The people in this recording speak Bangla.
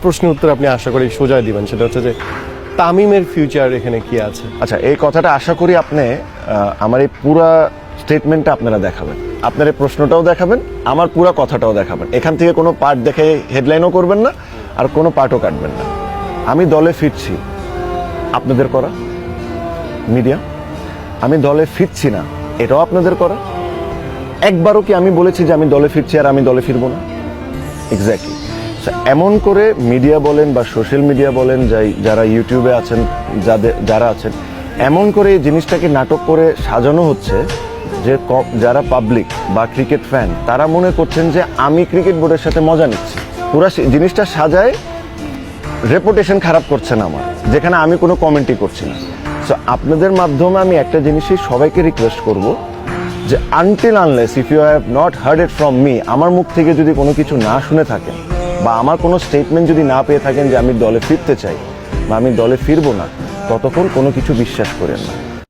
প্রশ্নের উত্তর আপনি আশা করি সোজাই দিবেন, সেটা হচ্ছে যে তামিমের ফিউচার এখানে কি আছে। আচ্ছা, এই কথাটা আশা করি আপনি আমার এই পুরা স্টেটমেন্টটা আপনারা দেখাবেন, আপনার এই প্রশ্নটাও দেখাবেন, আমার পুরা কথাটাও দেখাবেন। এখান থেকে কোনো পার্ট দেখে হেডলাইনও করবেন না, আর কোনো পার্টও কাটবেন না। আমি দলে ফিরছি, আপনাদের করা মিডিয়া। আমি দলে ফিরছি না, এটাও আপনাদের করা। একবারও কি আমি বলেছি যে আমি দলে ফিরছি আর আমি দলে ফিরবো না? এক্স্যাক্টলি। এমন করে মিডিয়া বলেন বা সোশ্যাল মিডিয়া বলেন, যারা ইউটিউবে আছেন, যারা আছেন, এমন করে এই জিনিসটাকে নাটক করে সাজানো হচ্ছে যে যারা পাবলিক বা ক্রিকেট ফ্যান তারা মনে করছেন যে আমি ক্রিকেট বোর্ডের সাথে মজা নিচ্ছি। পুরো জিনিসটা সাজায় রেপুটেশন খারাপ করছেন আমার, যেখানে আমি কোনো কমেন্টই করছি না। সো আপনাদের মাধ্যমে আমি একটা জিনিসই সবাইকে রিকোয়েস্ট করব যে until unless if you have not heard it from me, আমার মুখ থেকে যদি কোনো কিছু না শুনে থাকেন বা আমার কোনো স্টেটমেন্ট যদি না পেয়ে থাকেন যে আমি দলে ফিরতে চাই বা আমি দলে ফিরবো না, ততক্ষণ কোনো কিছু বিশ্বাস করেন না।